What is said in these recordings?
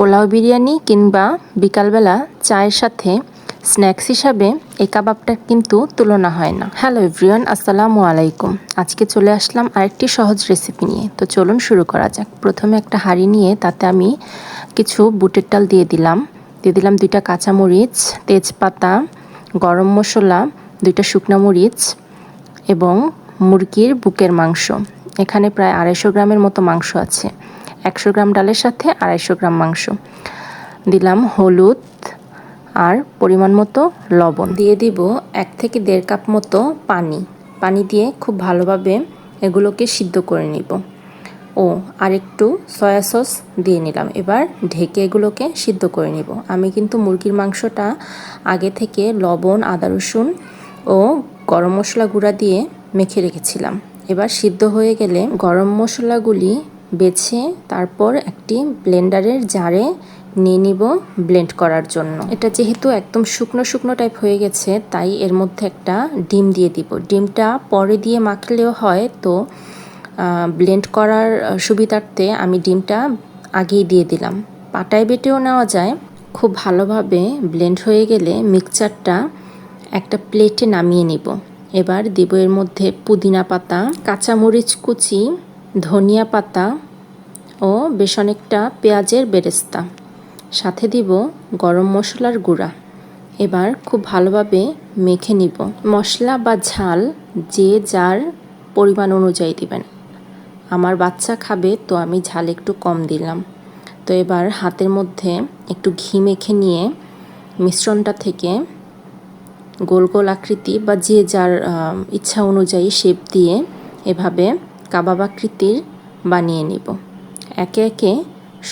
পোলাও বিরিয়ানি কিংবা বিকালবেলা চায়ের সাথে স্ন্যাক্স হিসাবে এই কাবাবটা কিন্তু তুলনা হয় না। হ্যালো এভরিওয়ান, আসসালামু আলাইকুম। আজকে চলে আসলাম আরেকটি সহজ রেসিপি নিয়ে। তো চলুন শুরু করা যাক। প্রথমে একটা হাঁড়ি নিয়ে তাতে আমি কিছু বুটের ডাল দিয়ে দিলাম 2টা কাঁচামরিচ, তেজপাতা, গরম মশলা, 2টা শুকনো মরিচ এবং মুরগির বুকের মাংস। এখানে প্রায় 250 গ্রামের মতো মাংস আছে। 100 গ্রাম ডালের সাথে 250 গ্রাম মাংস দিলাম। হলুদ আর পরিমাণ মতো লবণ দিয়ে দিব। 1 থেকে 1.5 কাপ মতো পানি দিয়ে খুব ভালোভাবে এগুলোকে সিদ্ধ করে নিব। আর একটু সয়া সস দিয়ে নিলাম। এবার ঢেকে এগুলোকে সিদ্ধ করে নিব। আমি কিন্তু মুরগির মাংসটা আগে থেকে লবণ, আদা রসুন ও গরম মশলা গুঁড়া দিয়ে মেখে রেখেছিলাম। এবার সিদ্ধ হয়ে গেলে গরম মশলাগুলি বেছে তারপর একটি ব্লেন্ডারের জারে নিয়ে নিব ব্লেন্ড করার জন্য। এটা যেহেতু একদম শুকনো টাইপ হয়ে গেছে, তাই এর মধ্যে একটা ডিম দিয়ে দিব। ডিমটা পরে দিয়ে মাখলেও হয়, তো ব্লেন্ড করার সুবিধার্থে আমি ডিমটা আগেই দিয়ে দিলাম। পাটায় বেটেও নেওয়া যায়। খুব ভালোভাবে ব্লেন্ড হয়ে গেলে মিক্সচারটা একটা প্লেটে নামিয়ে নিব। এবার দিব এর মধ্যে পুদিনা পাতা, কাঁচামরিচ কুচি, ধনিয়া পাতা ও বেশ অনেকটা পেঁয়াজের বেরেস্তা, সাথে দিব গরম মশলার গুঁড়া। এবার খুব ভালোভাবে মেখে নিব। মশলা বা ঝাল যে যার পরিমাণ অনুযায়ী দিবেন। আমার বাচ্চা খাবে, তো আমি ঝাল একটু কম দিলাম। তো এবার হাতের মধ্যে একটু ঘি মেখে নিয়ে মিশ্রণটা থেকে গোল গোল আকৃতি বা যে যার ইচ্ছা অনুযায়ী শেপ দিয়ে এভাবে কাবাব আকৃতির বানিয়ে নিব। একে একে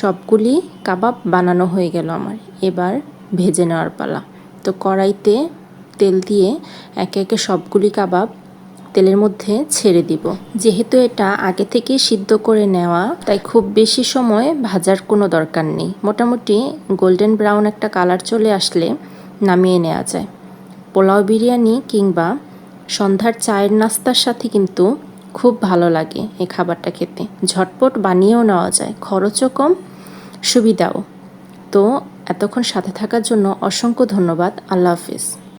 সবগুলি কাবাব বানানো হয়ে গেল আমার। এবার ভেজে নেওয়ার পালা। তো কড়াইতে তেল দিয়ে একে একে সবগুলি কাবাব তেলের মধ্যে ছেড়ে দিব। যেহেতু এটা আগে থেকে সিদ্ধ করে নেওয়া, তাই খুব বেশি সময় ভাজার কোনো দরকার নেই। মোটামুটি গোল্ডেন ব্রাউন একটা কালার চলে আসলে নামিয়ে নেওয়া যায়। পোলাও বিরিয়ানি কিংবা সন্ধ্যার চায়ের নাস্তার সাথে কিন্তু খুব ভালো লাগে এই খাবারটা খেতে। ঝটপট বানিয়েও নেওয়া যায়, খরচও কম, সুবিধাও। তো এতক্ষণ সাথে থাকার জন্য অসংখ্য ধন্যবাদ। আল্লাহ হাফেজ।